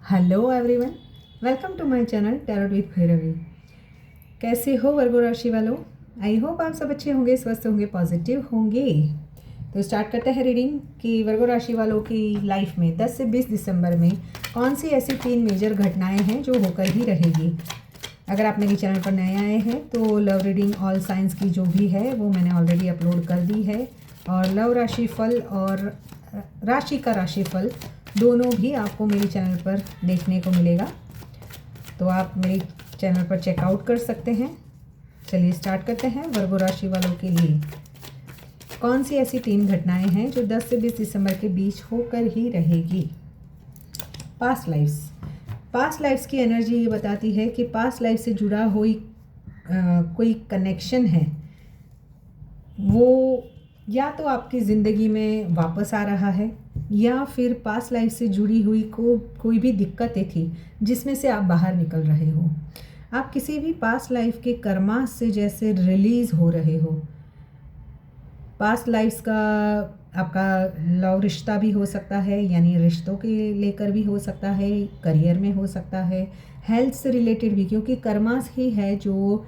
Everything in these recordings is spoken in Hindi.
Hello everyone, welcome to my channel tarot with Bhairavi. कैसे हो वर्गो राशि वालों? आई होप आप सब अच्छे होंगे, स्वस्थ होंगे, पॉजिटिव होंगे। तो स्टार्ट करते हैं रीडिंग कि वर्गो राशि वालों की लाइफ में 10 से 20 दिसंबर में कौन सी ऐसी 3 मेजर घटनाएं हैं जो होकर ही रहेगी। अगर आप मेरे चैनल पर नए आए हैं तो लव रीडिंग ऑल साइंस की जो भी है वो मैंने ऑलरेडी अपलोड कर दी है, और लव राशि फल और राशि का राशि फल दोनों भी आपको मेरे चैनल पर देखने को मिलेगा, तो आप मेरे चैनल पर चेकआउट कर सकते हैं। चलिए स्टार्ट करते हैं। वर्गो राशि वालों के लिए कौन सी ऐसी 3 घटनाएं हैं जो 10 से 20 दिसंबर के बीच होकर ही रहेगी। पास्ट लाइफ्स की एनर्जी ये बताती है कि पास्ट लाइफ से जुड़ा हुई कोई कनेक्शन है, वो या तो आपकी ज़िंदगी में वापस आ रहा है, या फिर पास्ट लाइफ से जुड़ी हुई कोई भी दिक्कतें थी जिसमें से आप बाहर निकल रहे हो। आप किसी भी पास्ट लाइफ के कर्मा से जैसे रिलीज़ हो रहे हो। पास्ट लाइफ्स का आपका लव रिश्ता भी हो सकता है, यानी रिश्तों के लेकर भी हो सकता है, करियर में हो सकता है, हेल्थ से रिलेटेड भी, क्योंकि कर्मास ही है जो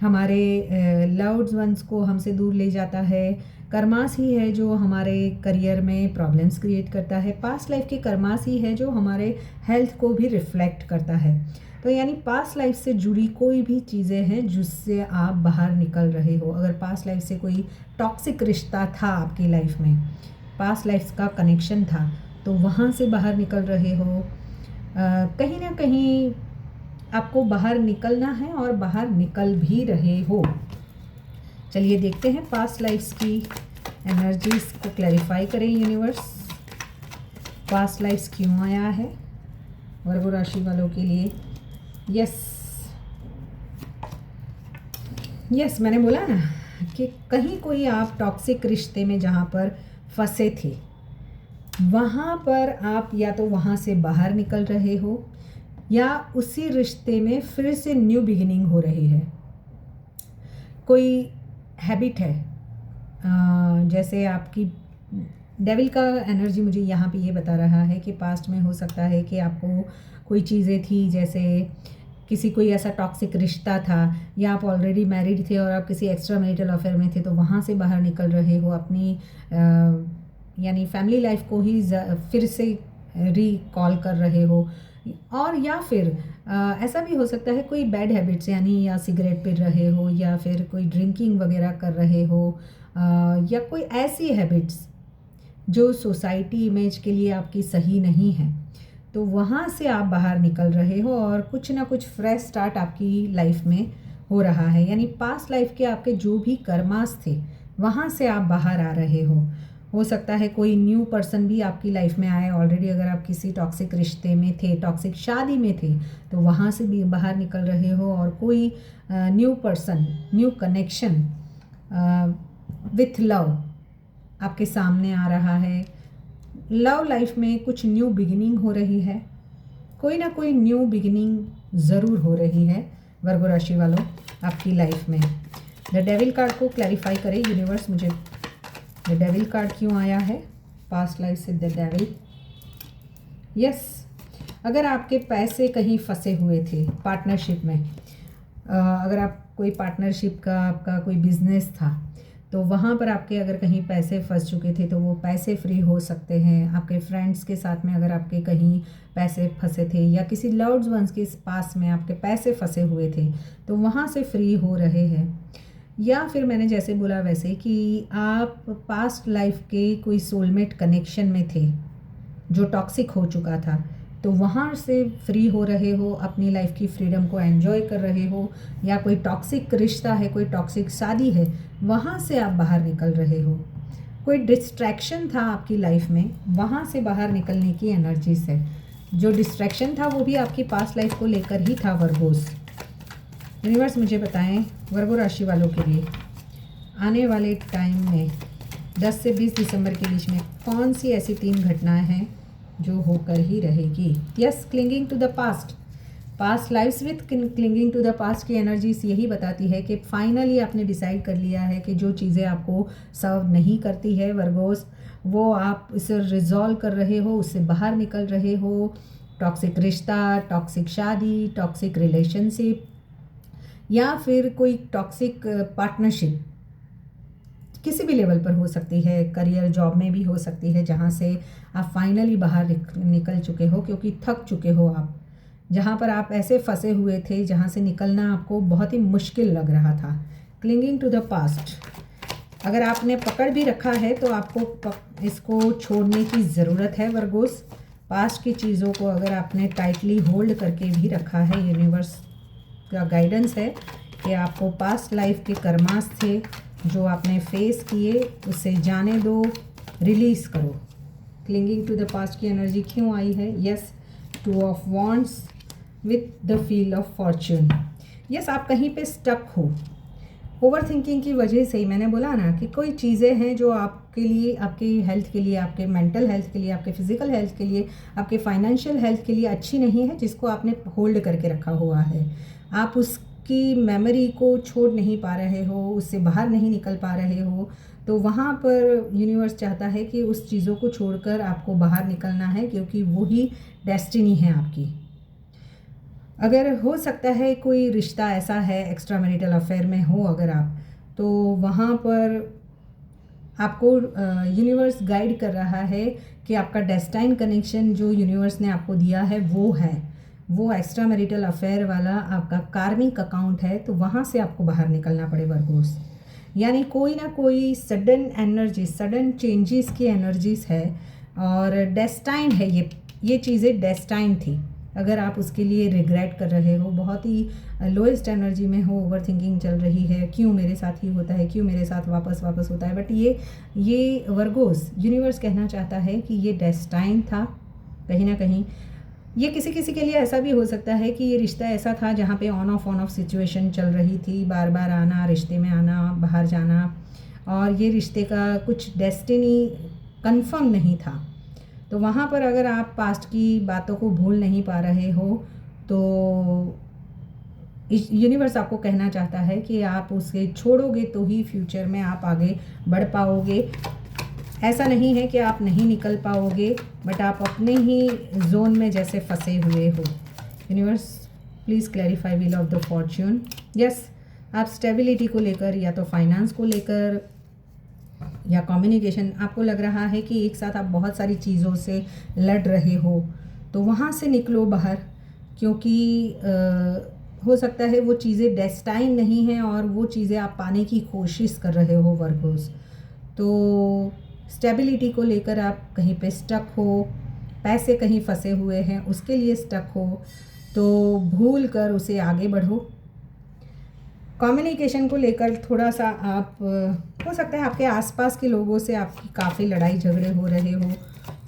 हमारे लव्ड वंस को हमसे दूर ले जाता है। कर्मास ही है जो हमारे करियर में प्रॉब्लम्स क्रिएट करता है। पास्ट लाइफ के कर्मास ही है जो हमारे हेल्थ को भी रिफ्लेक्ट करता है। तो यानी पास्ट लाइफ से जुड़ी कोई भी चीज़ें हैं जिससे आप बाहर निकल रहे हो। अगर पास्ट लाइफ से कोई टॉक्सिक रिश्ता था आपकी लाइफ में, पास्ट लाइफ का कनेक्शन था, तो वहाँ से बाहर निकल रहे हो। कहीं ना कहीं आपको बाहर निकलना है और बाहर निकल भी रहे हो। चलिए देखते हैं पास्ट लाइफ्स की एनर्जीज को क्लैरिफाई करें यूनिवर्स। पास्ट लाइफ्स क्यों आया है वर्गो राशि वालों के लिए? यस मैंने बोला ना कि कहीं कोई आप टॉक्सिक रिश्ते में जहाँ पर फंसे थे, वहाँ पर आप या तो वहाँ से बाहर निकल रहे हो, या उसी रिश्ते में फिर से न्यू बिगिनिंग हो रही है। कोई हैबिट है, जैसे आपकी डेविल का एनर्जी मुझे यहाँ पे ये बता रहा है कि पास्ट में हो सकता है कि आपको कोई चीज़ें थी, जैसे किसी कोई ऐसा टॉक्सिक रिश्ता था, या आप ऑलरेडी मैरिड थे और आप किसी एक्स्ट्रा मैरिटल अफेयर में थे, तो वहाँ से बाहर निकल रहे हो। अपनी यानी फैमिली लाइफ को ही फिर से रिकॉल कर रहे हो। और या फिर ऐसा भी हो सकता है कोई बैड हैबिट्स, यानी या सिगरेट पी रहे हो, या फिर कोई ड्रिंकिंग वगैरह कर रहे हो, या कोई ऐसी हैबिट्स जो सोसाइटी इमेज के लिए आपकी सही नहीं है, तो वहाँ से आप बाहर निकल रहे हो और कुछ ना कुछ फ्रेश स्टार्ट आपकी लाइफ में हो रहा है। यानी पास्ट लाइफ के आपके जो भी कर्मास थे वहाँ से आप बाहर आ रहे हो सकता है कोई न्यू पर्सन भी आपकी लाइफ में आए। ऑलरेडी अगर आप किसी टॉक्सिक रिश्ते में थे, टॉक्सिक शादी में थे, तो वहाँ से भी बाहर निकल रहे हो, और कोई new person, new connection with love आपके सामने आ रहा है। लव लाइफ में कुछ न्यू बिगिनिंग हो रही है, कोई ना कोई न्यू बिगिनिंग ज़रूर हो रही है वर्गो राशि वालों आपकी लाइफ में। द डेविल कार्ड को क्लैरिफाई करें यूनिवर्स, मुझे द डेविल कार्ड क्यों आया है पास्ट लाइफ से? द डेविल, यस, अगर आपके पैसे कहीं फंसे हुए थे पार्टनरशिप में, अगर आप कोई पार्टनरशिप का आपका कोई बिजनेस था, तो वहाँ पर आपके अगर कहीं पैसे फंस चुके थे तो वो पैसे फ्री हो सकते हैं। आपके फ्रेंड्स के साथ में अगर आपके कहीं पैसे फंसे थे, या किसी लव्ड वंस के पास में आपके पैसे फंसे हुए थे, तो वहाँ से फ्री हो रहे हैं। या फिर मैंने जैसे बोला वैसे कि आप पास्ट लाइफ के कोई सोलमेट कनेक्शन में थे जो टॉक्सिक हो चुका था, तो वहाँ से फ्री हो रहे हो, अपनी लाइफ की फ्रीडम को एंजॉय कर रहे हो। या कोई टॉक्सिक रिश्ता है, कोई टॉक्सिक शादी है, वहाँ से आप बाहर निकल रहे हो। कोई डिस्ट्रैक्शन था आपकी लाइफ में, वहाँ से बाहर निकलने की एनर्जीज है। जो डिस्ट्रैक्शन था वो भी आपकी पास्ट लाइफ को लेकर ही था वर्गोस। यूनिवर्स मुझे बताएं वर्गो राशि वालों के लिए आने वाले टाइम में 10 से 20 दिसंबर के बीच में कौन सी ऐसी 3 घटनाएं हैं जो होकर ही रहेगी। Yes, clinging to the past lives with clinging to the past की एनर्जीज यही बताती है कि फाइनली आपने डिसाइड कर लिया है कि जो चीज़ें आपको सर्व नहीं करती है वर्गोस, वो आप इसे रिजॉल्व कर रहे हो, उससे बाहर निकल रहे हो। टॉक्सिक रिश्ता, टॉक्सिक शादी, टॉक्सिक रिलेशनशिप या फिर कोई टॉक्सिक पार्टनरशिप किसी भी लेवल पर हो सकती है, करियर जॉब में भी हो सकती है, जहाँ से आप फाइनली बाहर निकल चुके हो क्योंकि थक चुके हो आप, जहाँ पर आप ऐसे फंसे हुए थे जहाँ से निकलना आपको बहुत ही मुश्किल लग रहा था। क्लिंगिंग टू द पास्ट, अगर आपने पकड़ भी रखा है तो आपको इसको छोड़ने की ज़रूरत है वर्गोस। पास्ट की चीज़ों को अगर आपने टाइटली होल्ड करके भी रखा है, यूनिवर्स का गाइडेंस है कि आपको पास्ट लाइफ के कर्मास थे जो आपने फेस किए, उसे जाने दो, रिलीज़ करो। क्लिंगिंग टू द पास्ट की एनर्जी क्यों आई है? Yes, 2 of wands with the feel of Fortune. Yes, आप कहीं पे स्टक हो, ओवर थिंकिंग की वजह से ही। मैंने बोला ना कि कोई चीज़ें हैं जो आपके लिए, आपकी हेल्थ के लिए, आपके मेंटल हेल्थ के लिए, आपके फिजिकल हेल्थ के लिए, आपके फाइनेंशियल हेल्थ के लिए अच्छी नहीं है, जिसको आपने होल्ड करके रखा हुआ है। आप उसकी मेमोरी को छोड़ नहीं पा रहे हो, उससे बाहर नहीं निकल पा रहे हो, तो वहाँ पर यूनिवर्स चाहता है कि उस चीज़ों को छोड़कर आपको बाहर निकलना है, क्योंकि वही डेस्टिनी है आपकी। अगर हो सकता है कोई रिश्ता ऐसा है, एक्स्ट्रा मैरिटल अफेयर में हो अगर आप, तो वहाँ पर आपको यूनिवर्स गाइड कर रहा है कि आपका डेस्टाइन कनेक्शन जो यूनिवर्स ने आपको दिया है वो है, वो एक्स्ट्रा मैरिटल अफेयर वाला आपका कार्मिक अकाउंट है, तो वहाँ से आपको बाहर निकलना पड़े वर्गोस। यानी कोई ना कोई सडन एनर्जी, सडन चेंजेस की एनर्जीज है और डेस्टाइन है, ये चीज़ें डेस्टाइन थी। अगर आप उसके लिए रिग्रेट कर रहे हो, बहुत ही लोएस्ट एनर्जी में हो, ओवर थिंकिंग चल रही है, क्यों मेरे साथ ही होता है, क्यों मेरे साथ वापस होता है, बट ये वर्गोस यूनिवर्स कहना चाहता है कि ये डेस्टाइन था कहीं ना कहीं। ये किसी किसी के लिए ऐसा भी हो सकता है कि ये रिश्ता ऐसा था जहाँ पे ऑन ऑफ सिचुएशन चल रही थी, बार बार आना, रिश्ते में आना, बाहर जाना, और ये रिश्ते का कुछ डेस्टिनी कंफर्म नहीं था। तो वहाँ पर अगर आप पास्ट की बातों को भूल नहीं पा रहे हो, तो यूनिवर्स आपको कहना चाहता है कि आप उसे छोड़ोगे तो ही फ्यूचर में आप आगे बढ़ पाओगे। ऐसा नहीं है कि आप नहीं निकल पाओगे, बट आप अपने ही जोन में जैसे फंसे हुए हो। Universe please clarify wheel of the Fortune. Yes, आप स्टेबिलिटी को लेकर या तो फाइनेंस को लेकर या कम्युनिकेशन, आपको लग रहा है कि एक साथ आप बहुत सारी चीज़ों से लड़ रहे हो, तो वहाँ से निकलो बाहर, क्योंकि हो सकता है वो चीज़ें डेस्टाइन नहीं हैं और वो चीज़ें आप पाने की कोशिश कर रहे हो वर्गोस। तो स्टेबिलिटी को लेकर आप कहीं पे स्टक हो, पैसे कहीं फंसे हुए हैं उसके लिए स्टक हो, तो भूल कर उसे आगे बढ़ो। कम्युनिकेशन को लेकर थोड़ा सा आप, हो सकता है आपके आसपास के लोगों से आपकी काफ़ी लड़ाई झगड़े हो रहे हो,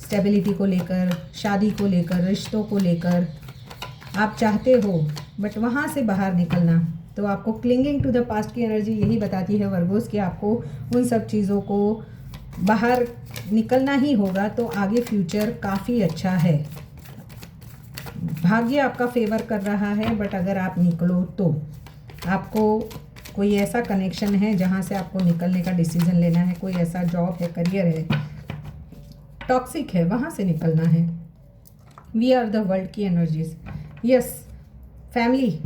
स्टेबिलिटी को लेकर, शादी को लेकर, रिश्तों को लेकर आप चाहते हो, बट वहाँ से बाहर निकलना। तो आपको क्लिंगिंग टू द पास्ट की एनर्जी यही बताती है वर्गोस कि आपको उन सब चीज़ों को बाहर निकलना ही होगा, तो आगे फ्यूचर काफ़ी अच्छा है, भाग्य आपका फेवर कर रहा है। बट अगर आप निकलो तो आपको कोई ऐसा कनेक्शन है जहाँ से आपको निकलने का डिसीजन लेना है, कोई ऐसा जॉब है, करियर है, टॉक्सिक है, वहाँ से निकलना है। वी आर द वर्ल्ड की एनर्जीज। यस, फैमिली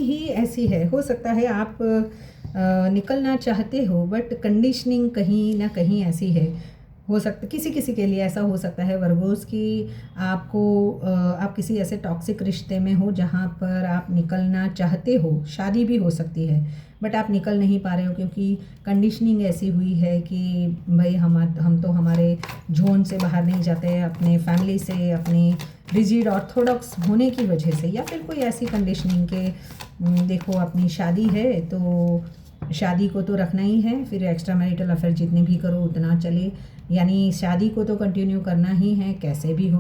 ही ऐसी है। हो सकता है आप निकलना चाहते हो, बट कंडीशनिंग कहीं ना कहीं ऐसी है। हो सकता, किसी किसी के लिए ऐसा हो सकता है वर्गोस कि आपको आप किसी ऐसे टॉक्सिक रिश्ते में हो जहाँ पर आप निकलना चाहते हो, शादी भी हो सकती है, बट आप निकल नहीं पा रहे हो क्योंकि कंडीशनिंग ऐसी हुई है कि भाई हम तो हमारे जोन से बाहर नहीं जाते, अपने फैमिली से, अपने रिजिड ऑर्थोडॉक्स होने की वजह से, या फिर कोई ऐसी कंडीशनिंग के देखो अपनी शादी है तो शादी को तो रखना ही है, फिर एक्स्ट्रा मैरिटल अफेयर जितने भी करो उतना चले, यानी शादी को तो कंटिन्यू करना ही है कैसे भी हो।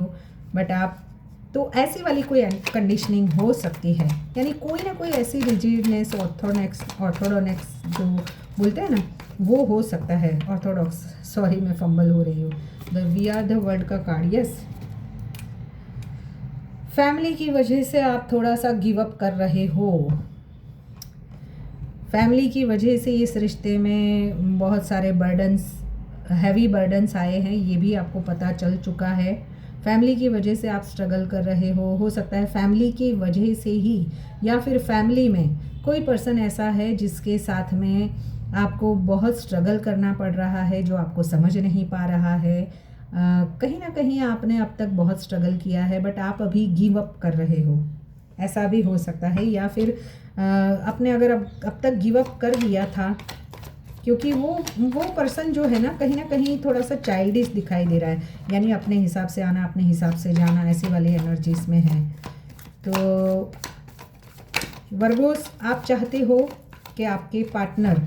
बट आप तो ऐसी वाली कोई कंडीशनिंग हो सकती है, यानी कोई ना कोई ऐसी रिजिडनेस, ऑर्थोडॉक्स जो बोलते हैं ना, वो हो सकता है। ऑर्थोडॉक्स, सॉरी मैं फंबल हो रही हूँ। The we are the world का कार्ड। यस, फैमिली की वजह से आप थोड़ा सा गिव अप कर रहे हो। फैमिली की वजह से इस रिश्ते में बहुत सारे बर्डन्स, हैवी बर्डन्स आए हैं, ये भी आपको पता चल चुका है। फैमिली की वजह से आप स्ट्रगल कर रहे हो सकता है फैमिली की वजह से ही, या फिर फैमिली में कोई पर्सन ऐसा है जिसके साथ में आपको बहुत स्ट्रगल करना पड़ रहा है, जो आपको समझ नहीं पा रहा है। कहीं ना कहीं आपने अब तक बहुत स्ट्रगल किया है बट आप अभी गिव अप कर रहे हो, ऐसा भी हो सकता है। या फिर आपने अगर अब तक गिव अप कर दिया था, क्योंकि वो पर्सन जो है ना कहीं थोड़ा सा चाइल्डिश दिखाई दे रहा है, यानी अपने हिसाब से आना, अपने हिसाब से जाना, ऐसी वाली एनर्जीज में है। तो वर्गोस, आप चाहते हो कि आपके पार्टनर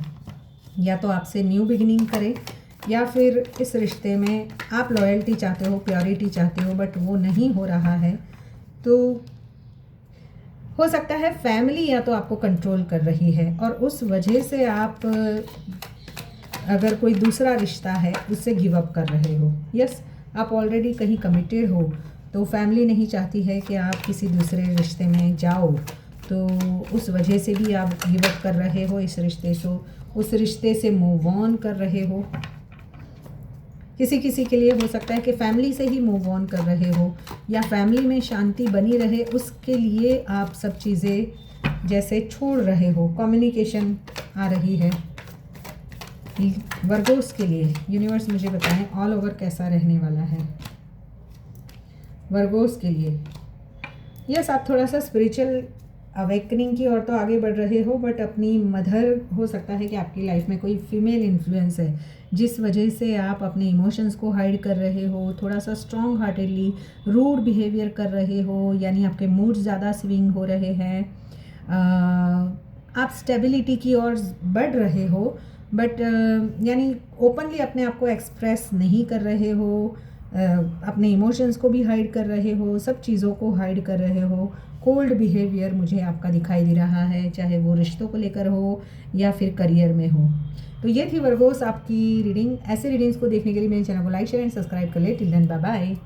या तो आपसे न्यू बिगिनिंग करे, या फिर इस रिश्ते में आप लॉयल्टी चाहते हो, प्योरिटी चाहते हो, बट वो नहीं हो रहा है। तो हो सकता है फैमिली या तो आपको कंट्रोल कर रही है और उस वजह से आप अगर कोई दूसरा रिश्ता है उससे गिव अप कर रहे हो। यस, आप ऑलरेडी कहीं कमिटेड हो, तो फैमिली नहीं चाहती है कि आप किसी दूसरे रिश्ते में जाओ, तो उस वजह से भी आप गिव अप कर रहे हो इस रिश्ते से, उस रिश्ते से मूव ऑन कर रहे हो। किसी के लिए हो सकता है कि फैमिली से ही मूव ऑन कर रहे हो, या फैमिली में शांति बनी रहे उसके लिए आप सब चीज़ें जैसे छोड़ रहे हो। कम्युनिकेशन आ रही है वर्गोस के लिए। यूनिवर्स मुझे बताएं ऑल ओवर कैसा रहने वाला है वर्गोस के लिए। यस, आप थोड़ा सा स्पिरिचुअल अवेकनिंग की ओर तो आगे बढ़ रहे हो, बट अपनी मदर, हो सकता है कि आपकी लाइफ में कोई फीमेल इन्फ्लुएंस है जिस वजह से आप अपने इमोशंस को हाइड कर रहे हो, थोड़ा सा स्ट्रॉन्ग हार्टेडली रूड बिहेवियर कर रहे हो, यानी आपके मूड ज़्यादा स्विंग हो रहे हैं। आप स्टेबिलिटी की ओर बढ़ रहे हो, बट यानी ओपनली अपने आप को एक्सप्रेस नहीं कर रहे हो, अपने इमोशंस को भी हाइड कर रहे हो, सब चीज़ों को हाइड कर रहे हो। कोल्ड बिहेवियर मुझे आपका दिखाई दे रहा है, चाहे वो रिश्तों को लेकर हो या फिर करियर में हो। तो ये थी वर्गोस आपकी रीडिंग। ऐसे रीडिंग्स को देखने के लिए मेरे चैनल को लाइक, शेयर एंड सब्सक्राइब कर ले। Till then, bye bye.